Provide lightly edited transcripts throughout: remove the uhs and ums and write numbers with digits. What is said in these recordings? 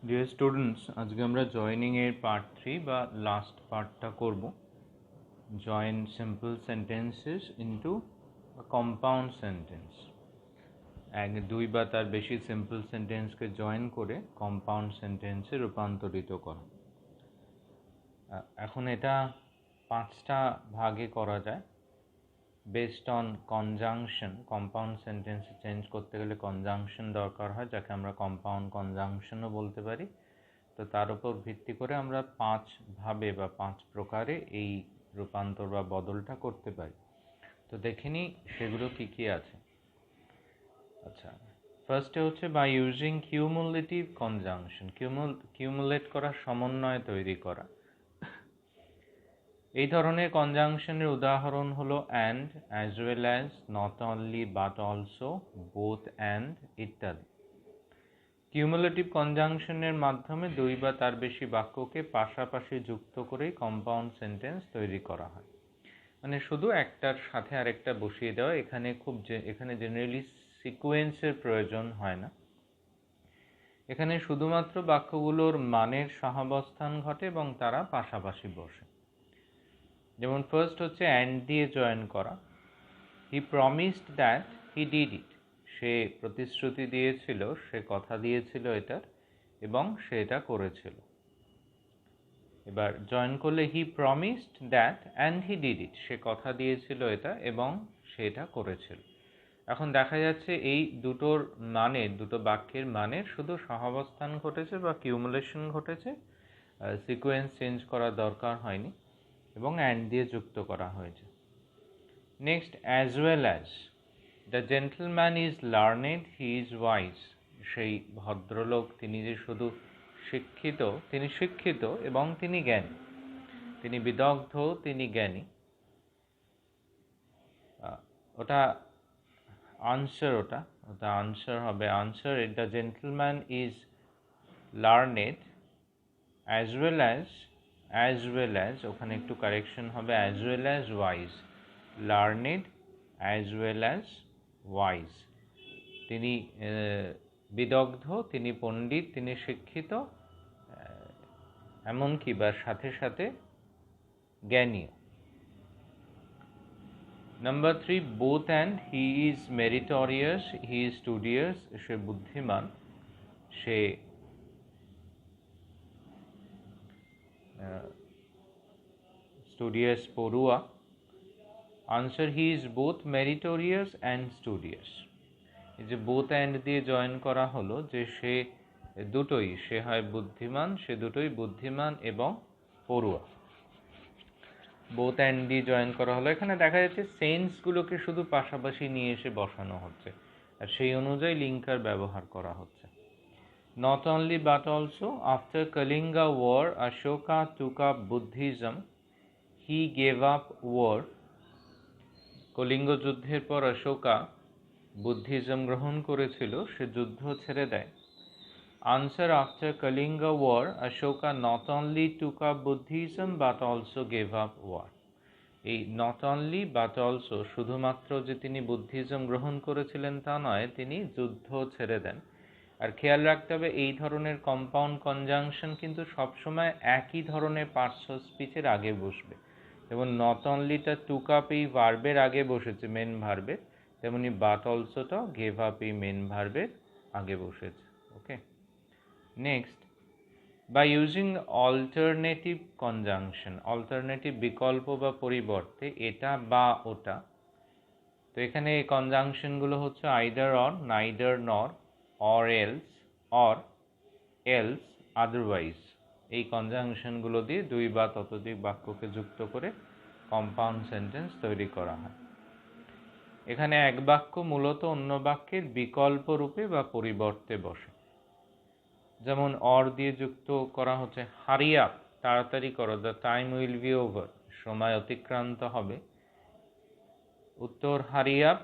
Dear students, আজকে আমরা joining এর পার্ট 3 বা লাস্ট পার্টটা করব। Join simple sentences into compound sentence. দুই বা তার বেশি সিম্পল সেন্টেন্সকে জয়েন করে কম্পাউন্ড সেন্টেন্সে রূপান্তরিত করা। এখন এটা 5টা ভাগে করা যায় বেসড অন কনজাংশন। কম্পাউন্ড সেন্টেন্সে চেঞ্জ করতে গেলে কনজাংশন দরকার হয়, যাকে আমরা কম্পাউন্ড কনজাংশনও বলতে পারি। তো তার উপর ভিত্তি করে আমরা 5 ভাবে বা 5 প্রকারে এই রূপান্তর বা বদলটা করতে পারি। তো দেখে নিই সেগুলো কি কি আছে। আচ্ছা, ফার্স্টে হচ্ছে বাই ইউজিং কিউমুলেটিভ কনজাংশন। কিউমুলেট করা, সমন্বয় তৈরি করা। এই ধরনের কনজাংশনের উদাহরণ হলো and, as well as, not only, but also, both and ইত্যাদি। কিউমুলেটিভ কনজাংশনের মাধ্যমে দুই বা তার বেশি বাক্যকে পাশাপাশি যুক্ত করেই কম্পাউন্ড সেন্টেন্স তৈরি করা হয়। মানে শুধু একটার সাথে আরেকটা বসিয়ে দেওয়া। এখানে জেনারেলি সিকোয়েন্সের প্রয়োজন হয় না। এখানে শুধুমাত্র বাক্যগুলোর মানের সহাবস্থান ঘটে এবং তারা পাশাপাশি বসে। যেমন ফার্স্ট হচ্ছে অ্যান্ড দিয়ে জয়েন করা। He promised that he did it. সে প্রতিশ্রুতি দিয়েছিল, সে কথা দিয়েছিল এটার, এবং সে এটা করেছিল। এবার জয়েন করলে he promised that and he did it. সে কথা দিয়েছিল এটা এবং সে এটা করেছিল। এখন দেখা যাচ্ছে এই দুটো বাক্যের মানের শুধু সহাবস্থান ঘটেছে বা কিউমুলেশন ঘটেছে, সিকোয়েন্স চেঞ্জ করার দরকার হয়নি এবং অ্যান্ড দিয়ে যুক্ত করা হয়েছে। Next, as well as. The gentleman is learned, he is wise. সেই ভদ্রলোক, তিনি যে শুধু তিনি শিক্ষিত এবং তিনি জ্ঞানী। তিনি বিদগ্ধ, তিনি জ্ঞানী। ওটা আনসার, ওটা আনসার হবে। Answer, the gentleman is learned as well as, ওখানে একটু কারেকশন হবে, as well as wise. Learned as well as wise. তিনি বিদগ্ধ, তিনি পণ্ডিত, তিনি শিক্ষিত, এমনকি বা সাথে সাথে জ্ঞানীয়। Number 3, both and. He is meritorious, he is studious. সে বুদ্ধিমান, সে স্টুডিয়াস, পড়ুয়া। Answer, he is both meritorious and studious. এই যে বোথ অ্যান্ড দিয়ে জয়েন করা হলো, যে সে দুটোই, সে হয় বুদ্ধিমান, সে দুটোই বুদ্ধিমান এবং পড়ুয়া। বোথ অ্যান্ড দিয়ে জয়েন করা হলো। এখানে দেখা যাচ্ছে সেন্সগুলোকে শুধু পাশাপাশি নিয়ে এসে বসানো হচ্ছে, আর সেই অনুযায়ী লিঙ্কার ব্যবহার করা হচ্ছে। Not only but also. After Kalinga war Ashoka took up Buddhism, he gave up war. Kalinga যুদ্ধের পর অশোকা বুদ্ধিজম গ্রহণ করেছিল, সে যুদ্ধ ছেড়ে দেয়। Answer, after Kalinga war Ashoka not only took up Buddhism but also gave up war. এই নট অনলি বাট অলসো, শুধুমাত্র যে তিনি বুদ্ধিজম গ্রহণ করেছিলেন তা নয়, তিনি যুদ্ধ ছেড়ে দেন। আর খেয়াল রাখতে হবে, এই ধরনের কম্পাউন্ড কনজাংশন কিন্তু সবসময় একই ধরনের পার্টস অফ স্পিচের আগে বসবে। যেমন নট অনলিটা টুক আপ এই ভার্বের আগে বসেছে, মেন ভার্বের, তেমনি বাট অলসোটাও গেভ আপ এই মেন ভার্বের আগে বসেছে। Okay, next, by using alternative conjunction. Alternative, বিকল্প বা পরিবর্তে, এটা বা ওটা। তো এখানে এই কনজাংশনগুলো হচ্ছে আইদার অর, নাইদার নর, or else, or else, otherwise. এই কনজাংশনগুলো দিয়ে দুই বা ততোধিক বাক্যকে যুক্ত করে কম্পাউন্ড সেন্টেন্স তৈরি করা হয়। এখানে এক বাক্য মূলত অন্য বাক্যের বিকল্প রূপে বা পরিবর্তে বসে। যেমন অর দিয়ে যুক্ত করা হচ্ছে হারি আপ, তাড়াতাড়ি করো, the time will be over, সময় অতিক্রান্ত হবে। উত্তর, hurry up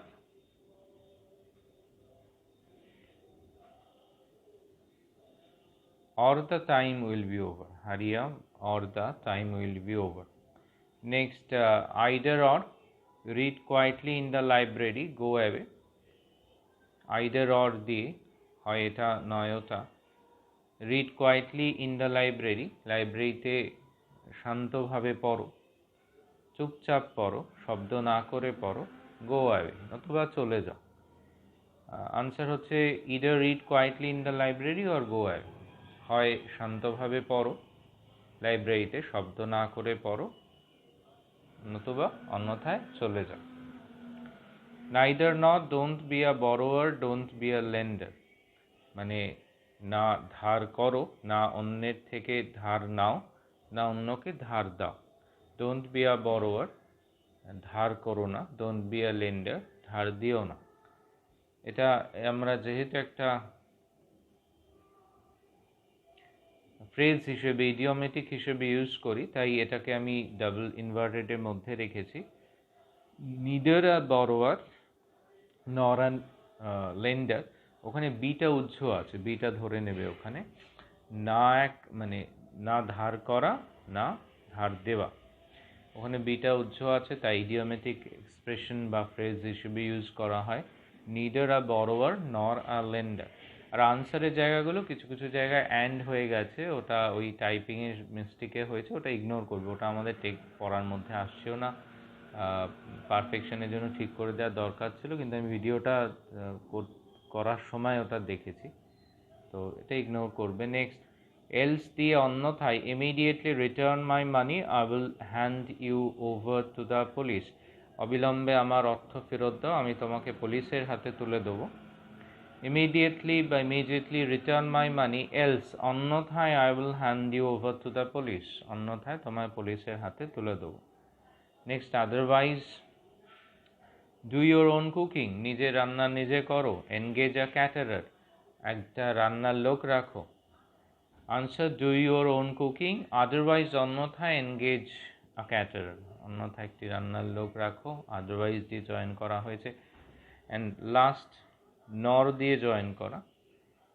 or the time will be over. Hurry up or the time will be over. Next, either or. Read quietly in the library, go away. Either or দিয়ে হয় এটা নয় ওটা। Read quietly in the library, লাইব্রেরিতে শান্তভাবে পড়ো, চুপচাপ পড়ো, শব্দ না করে পড়ো। গো অ্যাওয়ে, অথবা চলে যাও। আনসার হচ্ছে either read quietly in the library or go away, হয় শান্তভাবে পড়ো, লাইব্রেরিতে শব্দ না করে পড়ো, নতুবা অন্যথায় চলে যাও। Neither not, don't be a borrower, don't be a lender, মানে না ধার করো, না অন্যের থেকে ধার নাও, না অন্যকে ধার দাও। ডোন্ট বি আ বরোয়ার, ধার করো না। ডোন্ট বি আ লেন্ডার, ধার দিও না। এটা আমরা যেহেতু একটা ফ্রেজ হিসেবে, ইডিওমেটিক হিসেবে ইউজ করি, তাই এটাকে আমি ডাবল ইনভার্টেডের মধ্যে রেখেছি। নিদার আ বরোয়ার নর আ লেন্ডার, ওখানে বিটা উজ্জ আছে, বিটা ধরে নেবে ওখানে। না এক মানে না ধার করা, না ধার দেওয়া, ওখানে বিটা উজ্জ আছে, তাই ইডিওমেটিক এক্সপ্রেশন বা ফ্রেজ হিসেবে ইউজ করা হয়। নিদার আ বরোয়ার নর আ লেন্ডার। আর আনসারের জায়গাগুলো কিছু কিছু জায়গায় অ্যান্ড হয়ে গেছে, ওটা ওই টাইপিংয়ের মিস্টেকে হয়েছে, ওটা ইগনোর করবে, ওটা আমাদের পড়ার মধ্যে আসছেও না। পারফেকশনের জন্য ঠিক করে দেওয়ার দরকার ছিল, কিন্তু আমি ভিডিওটা করার সময় ওটা দেখেছি, তো এটা ইগনোর করবে। নেক্সট, এলস দিয়ে অন্যথায়, immediately return my money, I will hand you over to the police, অবিলম্বে আমার অর্থ ফেরত দাও, আমি তোমাকে পুলিশের হাতে তুলে দেবো। ইমিডিয়েটলি বা immediately return my money, else অন্যথায়, I will hand you over to the police, অন্যথায় তোমায় পুলিশের হাতে তুলে দেবো। Next, otherwise, do your own cooking, নিজে রান্না নিজে করো। এনগেজ আ ক্যাটারার, একটা রান্নার লোক রাখো। Answer, do your own cooking, otherwise অন্যথায়, এনগেজ আ ক্যাটারার, অন্যথায় একটি রান্নার লোক রাখো, আদারওয়াইজ দিয়ে জয়েন করা হয়েছে। অ্যান্ড লাস্ট, নর দিয়ে জয়েন করা।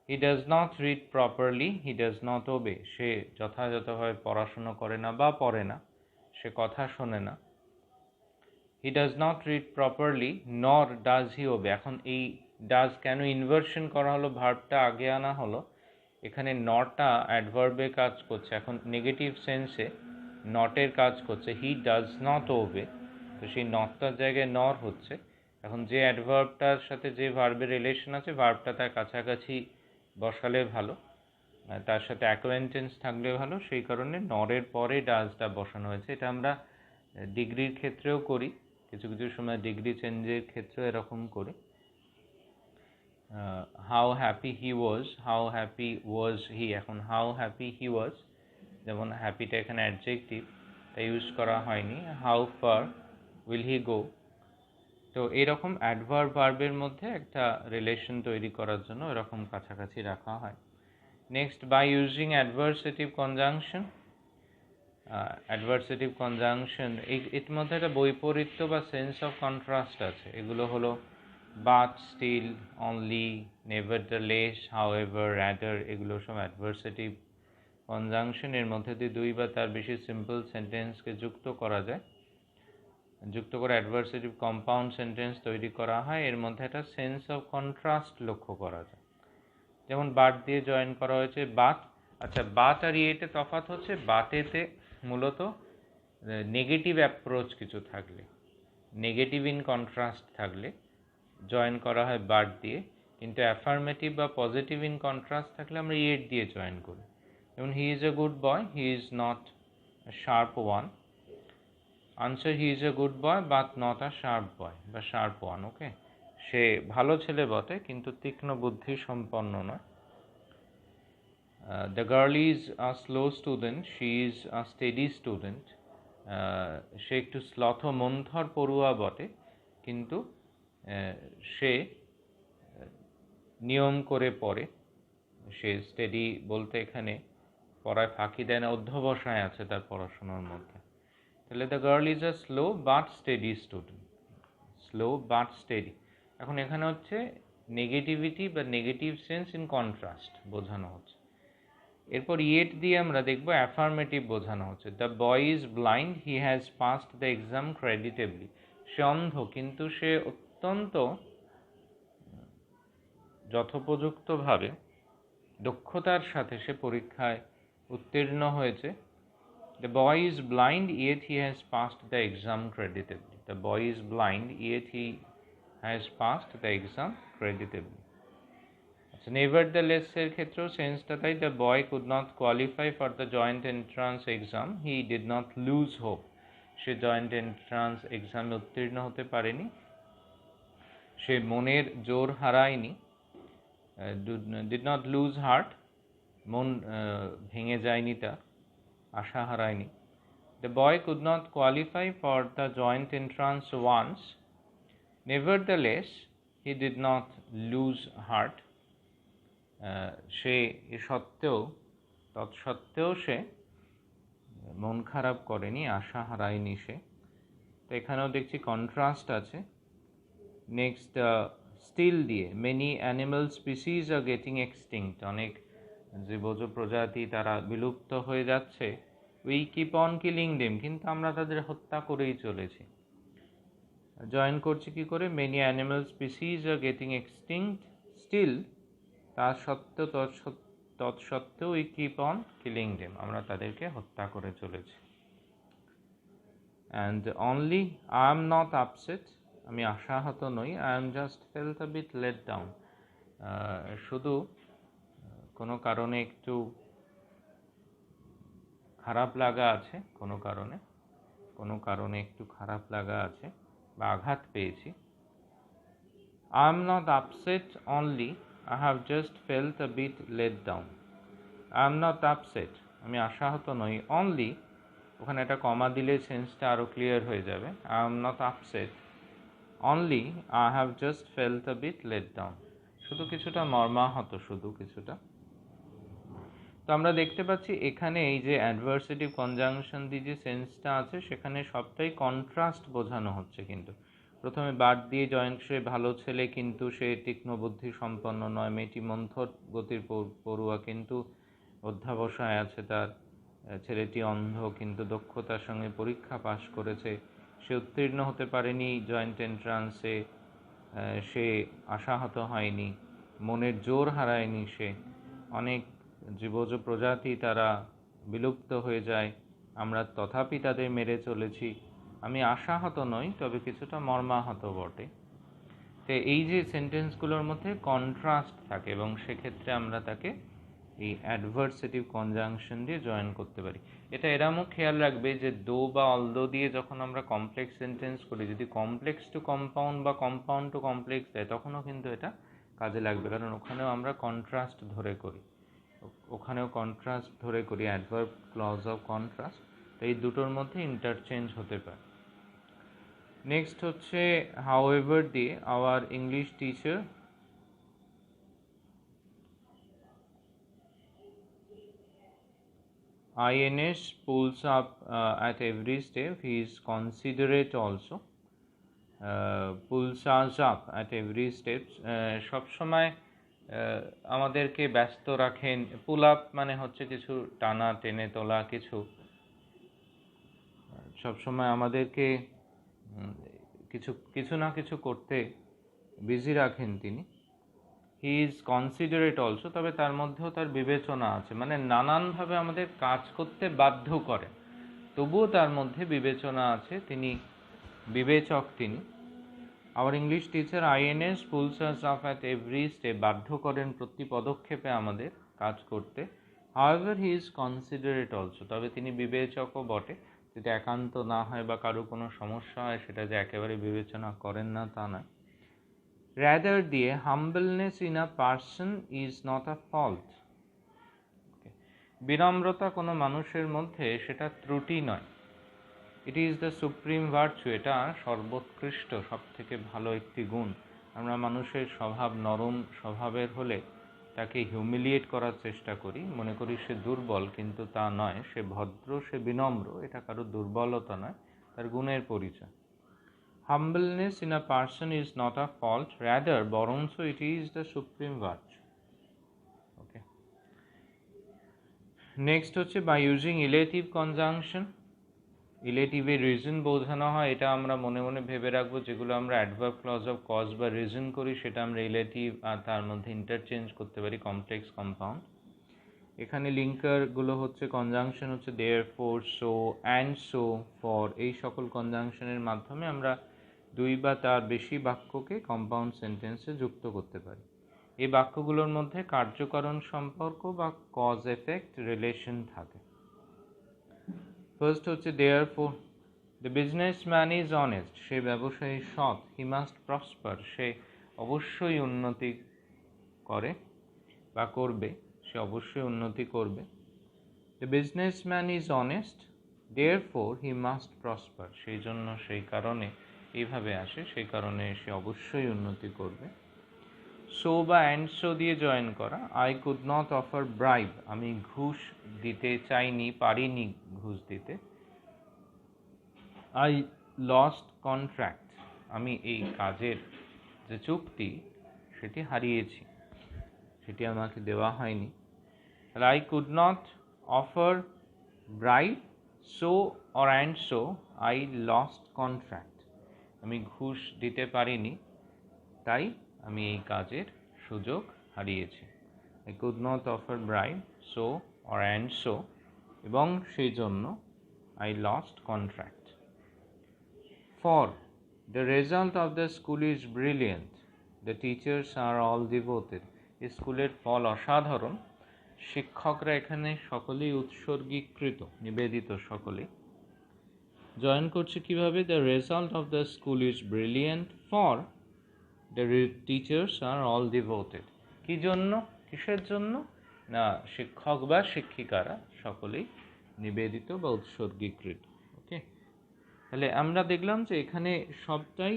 He does not read properly, he does not obey, সে যথাযথভাবে পড়াশুনো করে না বা পড়ে না, সে কথা শোনে না। হি ডাজ নট রিড প্রপারলি, নর ডাজ হি ওবে। এখন এই ডাজ কেন ইনভার্সন করা হলো, ভার্বটা আগে আনা হলো, এখানে নটটা অ্যাডভার্বে কাজ করছে, এখন নেগেটিভ সেন্সে নটের কাজ করছে। হি ডাজ নট ওবে, তো সেই নটটার জায়গায় নর হচ্ছে। এখন যে অ্যাডভার্বটার সাথে যে ভার্বের রিলেশন আছে, ভার্বটা তার কাছাকাছি বসালে ভালো, তার সাথে অ্যাকোয়েন্টেন্স থাকলে ভালো, সেই কারণে নরের পরে ডাজটা বসানো হয়েছে। এটা আমরা ডিগ্রির ক্ষেত্রেও করি, কিছু কিছু সময় ডিগ্রি চেঞ্জের ক্ষেত্রেও এরকম করি। How happy he was, how happy was he, এখন হাউ হ্যাপি হি ওয়াজ, যেমন হ্যাপিটা এখানে অ্যাডজেক্টিভ, তাই ইউজ করা হয়নি। হাউ ফার উইল হি গো, তো এরকম অ্যাডভার্ব ভার্বের মধ্যে একটা রিলেশন তৈরি করার জন্য এরকম কাছাকাছি রাখা হয়। Next, by using adversative conjunction, adversative conjunction এর মধ্যে একটা বৈপরীত্য বা সেন্স অফ কন্ট্রাস্ট আছে। এগুলো হলো but, still, only, nevertheless, however, rather, এগুলো সব অ্যাডভার্সেটিভ কনজাংশন। এর মধ্যে দিয়ে দুই বা তার বেশি সিম্পল সেন্টেন্সকে যুক্ত করা যায়, যুক্ত করে অ্যাডভার্সেটিভ কম্পাউন্ড সেন্টেন্স তৈরি করা হয়। এর মধ্যে একটা সেন্স অফ কন্ট্রাস্ট লক্ষ্য করা যায়, যেমন বাট দিয়ে জয়েন করা হয়েছে, বাট। আচ্ছা, বাট আর ইয়েতে তফাৎ হচ্ছে, বাটেতে মূলত নেগেটিভ অ্যাপ্রোচ কিছু থাকলে, নেগেটিভ ইন কন্ট্রাস্ট থাকলে জয়েন করা হয় বাট দিয়ে, কিন্তু অ্যাফার্মেটিভ বা পজিটিভ ইন কন্ট্রাস্ট থাকলে আমরা ইয়েট দিয়ে জয়েন করি। যেমন he is a good boy, he is not sharp one. Answer, he is a good boy but not a sharp boy বা শার্প ওয়ান। ওকে, সে ভালো ছেলে বটে, কিন্তু তীক্ষ্ণ বুদ্ধি সম্পন্ন নয়। The girl is a slow student, she is a steady student. সে একটু মন্থর পড়ুয়া বটে, কিন্তু সে নিয়ম করে পড়ে। সে স্টেডি বলতে এখানে পড়ায় ফাঁকি দেয় না, অধ্যবসায় আছে তার পড়াশোনার মধ্যে। তাহলে the girl is a slow but steady student, slow but steady. এখন এখানে হচ্ছে নেগেটিভিটি বা নেগেটিভ সেন্স ইন কন্ট্রাস্ট বোঝানো হচ্ছে। এরপর ইয়েট দিয়ে আমরা দেখব অ্যাফার্মেটিভ বোঝানো হচ্ছে। The boy is blind, he has passed the exam creditably. সে অন্ধ, কিন্তু সে অত্যন্ত যথোপযুক্তভাবে দক্ষতার সাথে সে পরীক্ষায় উত্তীর্ণ হয়েছে। The boy is blind, yet he has passed the exam creditably. The boy is blind, yet he has passed the exam creditably. আচ্ছা, nevertheless এর ক্ষেত্রেও সেন্সটা তাই, the boy could not qualify for the joint entrance exam. He did not lose hope. সে joint entrance এক্সামে উত্তীর্ণ হতে পারেনি, সে মনের জোর হারায়নি। ডিড নট লুজ হার্ট, মন ভেঙে যায়নি, তার আশা হারায়নি। The boy could not qualify for the joint entrance once, nevertheless he did not lose heart. সে তৎসত্ত্বেও সে মন খারাপ করেনি, আশা হারায়নি সে। তো এখানেও দেখছি কন্ট্রাস্ট আছে। নেক্সট স্টিল দিয়ে, many animal species are getting extinct, অনেক জীবজ প্রজাতি তারা বিলুপ্ত হয়ে যাচ্ছে। We keep on killing them, কিন্তু আমরা তাদের হত্যা করেই চলেছি। জয়েন করছি কি করে, many animal species are getting extinct still, তৎসত্ত্বেও we keep on killing them, আমরা তাদেরকে হত্যা করে চলেছি। And only I am not upset, আমি আশাহত নই। I am just felt a bit let down, শুধু কোনো কারণে একটু খারাপ লাগা আছে, কোনো কারণে একটু খারাপ লাগা আছে বা আঘাত পেয়েছি। I am not upset only, I have just felt a bit let down. I am not upset, আমি আশাহত নই। অনলি, ওখানে একটা কমা দিলে সেন্সটা আরও ক্লিয়ার হয়ে যাবে। I am not upset only, I have just felt a bit let down, শুধু কিছুটা মর্মাহত, শুধু কিছুটা। তো আমরা দেখতে পাচ্ছি এখানে এই যে অ্যাডভার্সেটিভ কনজাংশন দিয়ে যে সেন্সটা আছে, সেখানে সবটাই কন্ট্রাস্ট বোঝানো হচ্ছে। কিন্তু প্রথমে বাদ দিয়ে জয়েন, সে ভালো ছেলে কিন্তু সে তীক্ষ্ণ বুদ্ধি সম্পন্ন নয়। মেয়েটি মন্থর গতির পড়ুয়া কিন্তু অধ্যাবসায় আছে তার। ছেলেটি অন্ধ কিন্তু দক্ষতার সঙ্গে পরীক্ষা পাশ করেছে। সে উত্তীর্ণ হতে পারেনি জয়েন্ট এন্ট্রান্সে, সে আশাহত হয়নি, মনের জোর হারায়নি সে। অনেক জীবজ প্রজাতি তারা বিলুপ্ত হয়ে যায়, আমরা তথাপি তাদের মেরে চলেছি। আমি আশাহত নই, তবে কিছুটা মর্মাহত বটে। তো এই যে সেন্টেন্সগুলোর মধ্যে কন্ট্রাস্ট থাকে, এবং সেক্ষেত্রে আমরা তাকে এই অ্যাডভার্সেটিভ কনজাংশন দিয়ে জয়েন করতে পারি। এটা এরমও খেয়াল রাখবে যে দো বা অলদো দিয়ে যখন আমরা কমপ্লেক্স সেন্টেন্স করি, যদি কমপ্লেক্স টু কম্পাউন্ড বা কম্পাউন্ড টু কমপ্লেক্স দেয়, তখনও কিন্তু এটা কাজে লাগবে, কারণ ওখানেও আমরা কন্ট্রাস্ট ধরে করি, অ্যাডভার্ব ক্লজ অফ কন্ট্রাস্ট। তো এই দুটোর মধ্যে ইন্টারচেঞ্জ হতে পারে। নেক্সট হচ্ছে হাউএভার দিয়ে, our English teacher INS pulls up at every step. He is considerate also. Pulls us up at every step. সবসময় আমাদেরকে ব্যস্ত রাখেন। পুল আপ মানে হচ্ছে কিছু টানা, টেনে তোলা কিছু। সবসময় আমাদেরকে কিছু না কিছু করতে বিজি রাখেন তিনি। হি ইজ কনসিডারেট অলসো, তবে তার মধ্যেও তার বিবেচনা আছে, মানে নানানভাবে আমাদের কাজ করতে বাধ্য করে, তবুও তার মধ্যে বিবেচনা আছে, তিনি বিবেচক তিনি। Our English teacher INS pools us up at every step, বাধ্য করেন প্রতি পদক্ষেপে আমাদের কাজ করতে। However he is considerate also, তবে তিনি বিবেচকও বটে। যদি একান্ত না হয় বা কারো কোনো সমস্যা হয়, সেটা যে একেবারে বিবেচনা করেন না তা নয়। Rather দিয়ে, humbleness in a person is not a fault. বিনম্রতা কোনো মানুষের মধ্যে সেটা ত্রুটি নয়। It is the supreme virtue, এটা সর্বোৎকৃষ্ট, সব থেকে ভালো একটি গুণ। আমরা মানুষের স্বভাব নরম স্বভাবের হলে তাকে হিউমিলিয়েট করার চেষ্টা করি, মনে করি সে দুর্বল, কিন্তু তা নয়। সে ভদ্র, সে বিনম্র, এটা কারো দুর্বলতা নয়, তার গুণের পরিচয়। Humbleness in a person is not a fault, rather বরঞ্চ it is the supreme virtue. Okay. Next হচ্ছে by using elative conjunction. ইলেটিভে রিজন বোঝানো হয়, এটা আমরা মনে মনে ভেবে রাখবো। যেগুলো আমরা অ্যাডভার্ব ক্লজ অফ কজ বা রিজন করি সেটা আমরা রিলেটিভ আর তার মধ্যে ইন্টারচেঞ্জ করতে পারি কমপ্লেক্স কম্পাউন্ড। এখানে লিঙ্কারগুলো হচ্ছে, কনজাংশন হচ্ছে therefore, so, and so, for, এই সকল কনজাংশনের মাধ্যমে আমরা দুই বা তার বেশি বাক্যকে কম্পাউন্ড সেন্টেন্সে যুক্ত করতে পারি। এই বাক্যগুলোর মধ্যে কার্যকারণ সম্পর্ক বা কজ এফেক্ট রিলেশন থাকে। ফার্স্ট হচ্ছে therefore, the businessman is honest, সে ব্যবসায়ী সৎ। হি মাস্ট প্রসপার, সে অবশ্যই উন্নতি করে বা করবে, সে অবশ্যই উন্নতি করবে। The businessman is honest, therefore he must prosper, সেই জন্য, সেই কারণে, এইভাবে আসে, সেই কারণে সে অবশ্যই উন্নতি করবে। সো বা অ্যান্ড সো দিয়ে জয়েন করা। I could not offer bribe, আমি ঘুষ দিতে চাইনি, পারিনি ঘুষ দিতে। আই লস্ট কন্ট্রাক্ট, আমি এই কাজের যে চুক্তি সেটি হারিয়েছি, সেটি আমাকে দেওয়া হয়নি। I could not offer bribe, so or and so I lost contract, আমি ঘুষ দিতে পারিনি, তাই আমি এই কাজের সুযোগ হারিয়েছি। I could not offer bribe, so or and so, এবং সেই জন্য I lost contract. For, the result of the school is brilliant, the teachers are all devoted, স্কুলের ফল অসাধারণ, শিক্ষকরা এখানে সকলেই উৎসর্গীকৃত, নিবেদিত সকলেই। জয়েন করছে কিভাবে? The result of the school is brilliant, for the teachers are all devoted, কি জন্য, কিসের জন্য? না, শিক্ষক বা শিক্ষিকারা সকলেই নিবেদিত বা উৎসর্গীকৃত। ওকে, তাহলে আমরা দেখলাম যে এখানে সবটাই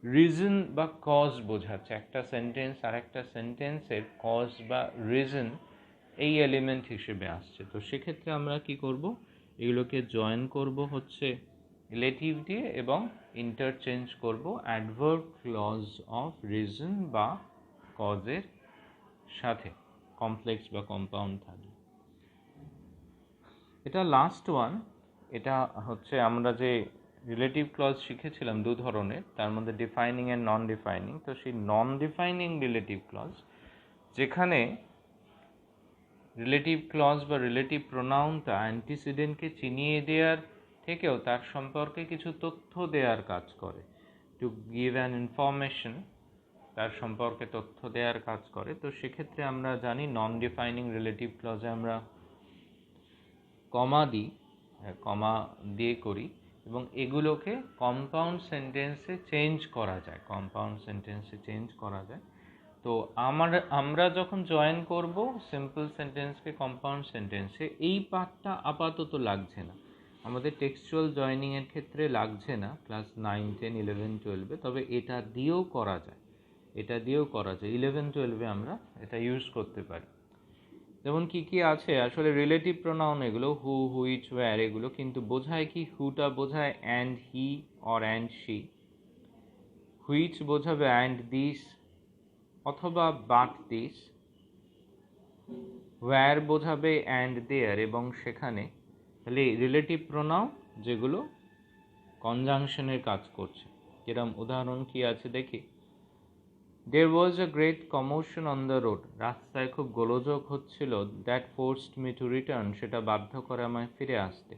রিজন বা কজ বোঝাচ্ছে। একটা সেন্টেন্স আর একটা সেন্টেন্সের কজ বা রিজন এই এলিমেন্ট হিসেবে আসছে। তো সেক্ষেত্রে আমরা কি করব? এগুলোকে জয়েন করব হচ্ছে রিলেটিভ দিয়ে এবং ইন্টারচেঞ্জ করব অ্যাডভার্ব ক্লজ অফ রিজন বা কজের সাথে, কমপ্লেক্স বা কম্পাউন্ড থাকবে। এটা লাস্ট ওয়ান। এটা হচ্ছে আমরা যে রিলেটিভ ক্লজ শিখেছিলাম দু ধরনের, তার মধ্যে ডিফাইনিং অ্যান্ড নন ডিফাইনিং। তো সেই নন ডিফাইনিং রিলেটিভ ক্লজ, যেখানে রিলেটিভ ক্লজ বা রিলেটিভ প্রোনাউনটা অ্যান্টিসিডেন্টকে চিনিয়ে দেওয়ার থেকেও তার সম্পর্কে কিছু তথ্য দেওয়ার কাজ করে, টু গিভ অ্যান ইনফরমেশন, তার সম্পর্কে তথ্য দেওয়ার কাজ করে। তো সেক্ষেত্রে আমরা জানি নন ডিফাইনিং রিলেটিভ ক্লজে আমরা কমা দিই, কমা দিয়ে করি, এবং এগুলোকে কম্পাউন্ড সেন্টেন্সে চেঞ্জ করা যায়, কম্পাউন্ড সেন্টেন্সে চেঞ্জ করা যায়। তো আমরা যখন জয়েন করব সিম্পল সেন্টেন্সকে কম্পাউন্ড সেন্টেন্সে, এই পার্টটা আপাতত লাগছে না, আমাদের টেক্সচুয়াল জয়েনিংয়ের ক্ষেত্রে লাগছে না ক্লাস 9, 10, 11, 12-এ, তবে এটা দিয়েও করা যায়, এটা দিয়েও করা যায়। 11, 12-এ আমরা এটা ইউজ করতে পারি। যেমন কি কি আছে, আসলে রিলেটিভ প্রোনাউন এগুলো, হু, হুইচ, ওয়্যার, এগুলো কিন্তু বোঝায় কি, হুটা বোঝায় and he or and she, which বোঝাবে অ্যান্ড দিস অথবা বাট দিস, ওয়্যার বোঝাবে অ্যান্ড দেয়ার এবং সেখানে। তাহলে রিলেটিভ প্রোনাউন যেগুলো কনজাংশনের কাজ করছে, যেরকম উদাহরণ কি আছে দেখি। There was a great commotion on the road, রাস্তায় খুব গোলযোগ হচ্ছিল। That forced me to return, সেটা বাধ্য করে আমায় ফিরে আসতে।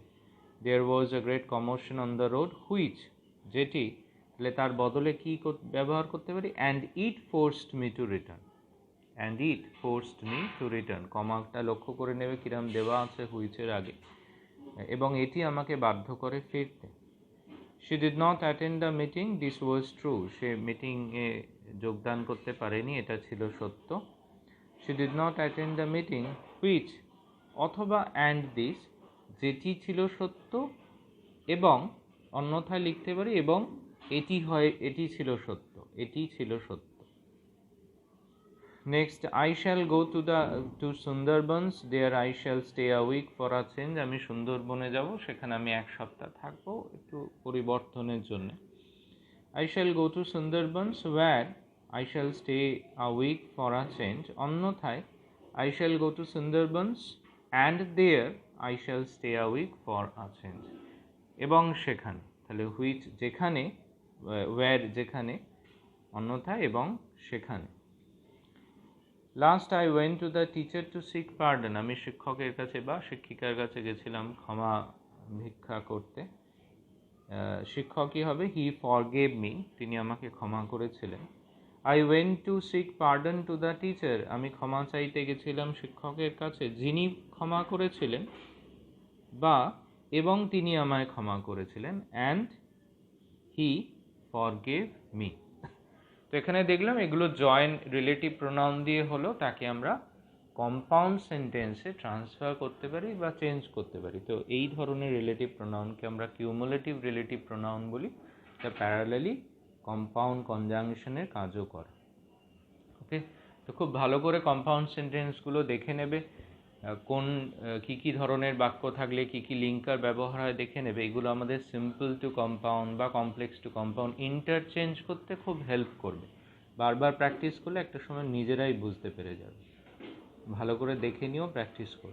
There was a great commotion on the road, which, যেটি, তাহলে তার বদলে কি ব্যবহার করতে পারি? And it forced me to return, and it forced me to return, কমাটা লক্ষ্য করে নেবে কিরম দেওয়া আছে হুইচের আগে, এবং এটি আমাকে বাধ্য করে ফিরতে। She did not attend the meeting, this was true, সে মিটিংয়ে যোগদান করতে পারেনি, এটা ছিল সত্য। She did not attend the meeting, which, অথবা and this, যেটি ছিল সত্য, এবং অন্যথায় লিখতে পারি এবং এটি হয়, এটি ছিল সত্য, এটি ছিল সত্য। Next, I shall go to Sundarbans, there I shall stay a week for a change, আমি সুন্দরবনে যাব, সেখানে আমি এক সপ্তাহ থাকবো একটু পরিবর্তনের জন্য। I shall go to Sundarbans, where I shall stay a week for a change, অন্যথায় I shall go to Sundarbans and there I shall stay a week for a change, এবং সেখানে, তাহলে হুইচ যেখানে, ওয়্যার যেখানে, অন্যথায় এবং সেখানে। Last I went to the teacher to seek pardon, আমি শিক্ষকের কাছে বা শিক্ষিকার কাছে গেছিলাম ক্ষমা ভিক্ষা করতে। শিক্ষকই হবে, হি ফরগেভ মি, তিনি আমাকে ক্ষমা করেছিলেন। I went to seek pardon to the teacher, আমি ক্ষমা চাইতে গেছিলাম শিক্ষকের কাছে যিনি ক্ষমা করেছিলেন, বা এবং তিনি আমায় ক্ষমা করেছিলেন, অ্যান্ড হি ফরগেভ মি। তো এখানে দেখলাম এগুলো জয়েন্ট রিলেটিভ প্রোনাউন দিয়ে হলো, তাকে আমরা কম্পাউন্ড সেন্টেন্সে ট্রান্সফার করতে পারি বা চেঞ্জ করতে পারি। তো এই ধরনের রিলেটিভ প্রোনাউনকে আমরা কিউমুলেটিভ রিলেটিভ প্রোনাউন বলি, যা প্যারালালি কম্পাউন্ড কনজাংশনের কাজও করে। ওকে, তো খুব ভালো করে কম্পাউন্ড সেন্টেন্সগুলো দেখে নেবে, কোন কী ধরনের বাক্য থাকলে কী লিঙ্কার ব্যবহার হয় দেখে নেবে। এগুলো আমাদের সিম্পল টু কম্পাউন্ড বা কমপ্লেক্স টু কম্পাউন্ড ইন্টারচেঞ্জ করতে খুব হেল্প করবে। বারবার প্র্যাকটিস করলে একটা সময় নিজেরাই বুঝতে পেরে যাবে। ভালো করে দেখে নিও, প্র্যাকটিস করে।